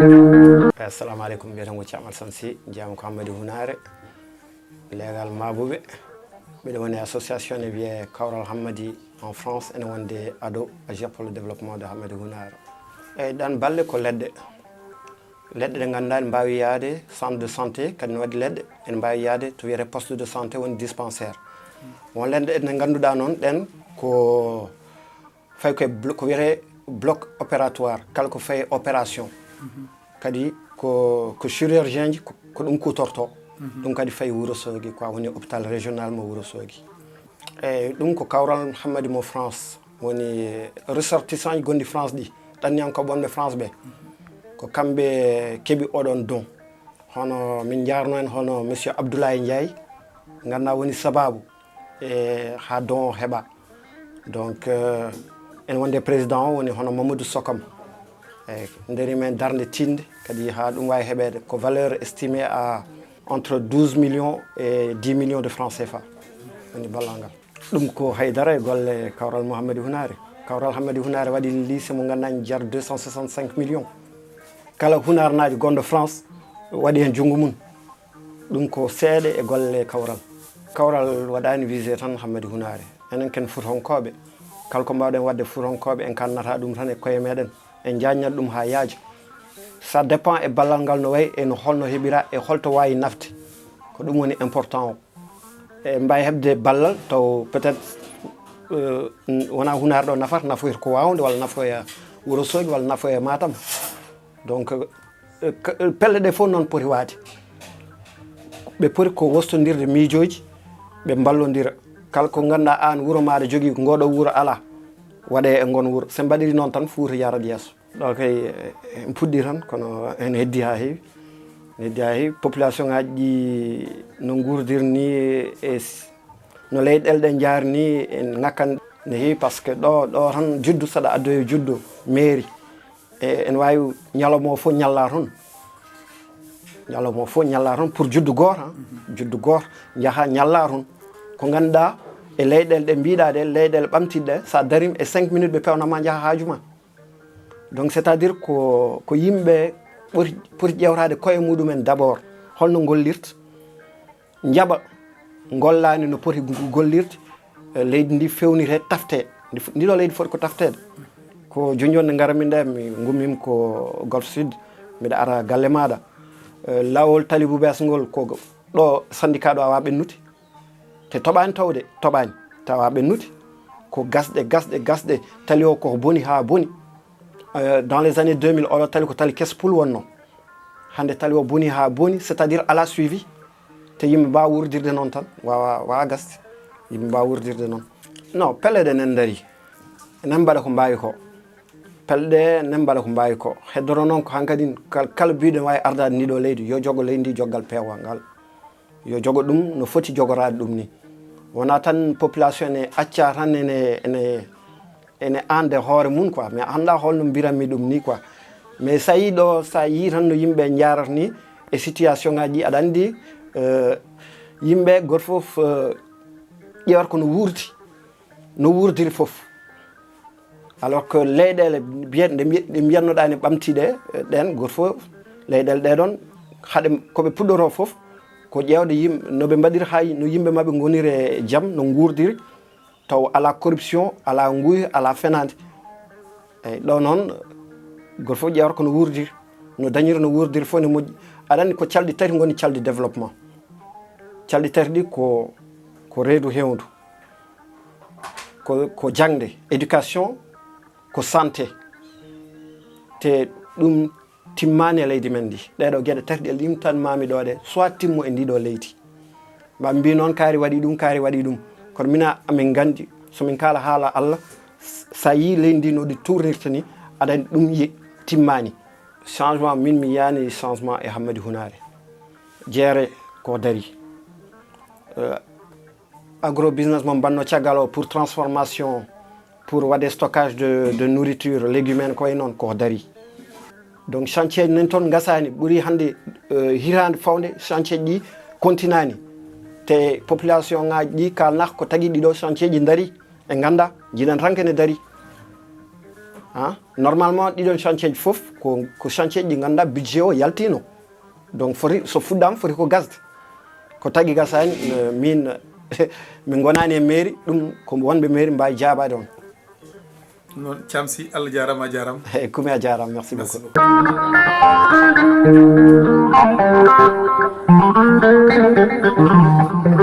Assalamu alaikum, bienvenue à Malsansi, Diam hamady hounare, légal Maboube. Une association qui kawral hamady en France et on des ados agir pour le développement de hamady hounare. Et dans balle ko ledde de ganda en mbawi yaade centre de santé kadi wadi ledde en mbawi yaade to wiete poste de santé woni dispensaire. Won ledde en ganduda non den ko fay ko wiete bloc opératoire kala ko fay opération kadi ko chirurgien ko dum kutorto dum kadi fay Wourossogui quoi woni hôpital régional mo Wourossogui e dum ko kawral hamady mo France woni ressortissant gondi France di tan yan ko bonbe France be ko kambe kebi odon don hono min jarno en hono monsieur Abdoulaye Ndiaye ganna woni sababu e ha don heba donc en wonde président woni hono Mamadou Sokam e nderi men darde tinde kadi ha dum way hebede ko valeur estimée à entre 12 millions et 10 millions de francs CFA woni ballangal dum ko haydara e golle kawral hamady hounare kawral hamady hounare wadi lycée mo ganna jar 265 millions kala hunar naaji gondo France wadi hen jungu mun dum ko seede e golle kawral wadani visé tan hamady hounare enen ken futonkobe kala ko mbawden wadde futonkobe en kannata dum tan e koye meden en jagnat dum ha yaaji ça dépend e ballal ngal no way e no holno hebira e holto wayi nafti ko dum woni important e mbay hebde ballal taw peut-être wona hunar do nafat nafoyr ko wawnde wala nafoya Wourossogui wala nafoya Matam donc pelle de fo non poti wade be poti ko wostondirde miijoji be ballondira kala ko ganda an wuro maade jogi ngodo wuro ala wade e ngon wuro se badiri non tan fuuta yarad yeso donc en puddi tan kono en heddi ha heewi population ngaji no gurdirni e no leydel de jarni en ngakkan ne heewi parce que do tan juddu sada addoyo juddu mairie e en wawi nyalomo fo nyalla ton pour juddu gor jaha nyalla ton ko ganda e leydel de biida de leydel bamtidde sa darim e 5 minutes be pewnama jaha hajuma donc c'est-à-dire ko yimbe pour jewrade koye mudumen d'abord holno gollirta njaba gollani no poti gollirde leydi ndi fewnire tafte ndido leydi foti ko taftede ko jonjone garami nde mi gummim ko Golf Sud mbiɗa ara galle maɗa lawol talibou besgol ko ɗo syndicat ɗo awa ɓennude te toɓani tawa ɓennude ko gasɗe tali o ko boni ha boni dans les années 2000 oɗo tali ko tali kespul wonno hande tali o boni ha boni c'est-à-dire à la suivi te yimɓe mbawa wurdirde noon tan wawa gasde yimɓe mbawa wurdirde noon non pelle de nen daari enen mbaɗa ko mbawi ko pelle ɗe nen mbaɗa ko mbawi ko heddoro noon ko hankkadi kala biɗen wawi ardade ndiɗo leydi yo jogo leydi ndi joggal peewal ngal yo jogo ɗum no foti jogorade ɗum ni wona tan population ne acca tan ene ande hoore mun quoi mais anda holno mbiranmi ɗum ni quoi mais sa yi tan no yimɓe jarata ni e situation ngaji aɗa andi yimɓe goto foof ƴewata ko no wurdiri foof alors que leyɗele ɗe mbiyatnoɗa ne ɓamtiɗe ɗen goto foof leyɗele ɗe ɗon haɗe koɓe puɗɗoro foof ko ƴewde yimɓe noɓe mbaɗiri ha no yimɓe mabɓe goniri e jaam no gurdiri taw ala corruption ala nguy ala fenade eyyi ɗo noon goto foof ƴewata kono wurdiri no dañiri no wurdiri fof ne moƴƴi aɗa andi ko calɗi tati goni calɗi développement calɗi tati ɗi ko reedu hewndu ko jangde éducation ko santé te ɗum timmani e leydi men ndi ɗeɗo gueɗe tati ɗe limtanmami ɗo ɗe soit timmo e ndiɗo leydi ma mbi noon kaari waɗi ɗum kono mina amin gandi somin kala haala Allah sa yi leydi ndi no ɗi tournirta ni aɗa andi ɗum timmani changement min mi yani changement e hamady hounare jeere ko dari agro business mo banno caggal o pour transformation pour wade stockage de nourriture légumen ko e non ko dari donc chantier nen ton gasani ɓuuri hande hirande fawde chantier ɗi continani te population ngaji ɗi kalnaka ko tagui ɗiɗo chantier ji daari e ganda jiɗan ranke ne daari normalement ɗiɗon chantier ji fof ko chantier ɗi ganduɗa budget o yaltino donc foti so fuɗɗama foti ko gasde ko tagui gasani min min gonani e mairie ɗum ko wonɓe mairie mbawi jabade on non Thiamsi Allah jarama a jarama eyyi Koumi a jarama merci beaucoup Merci.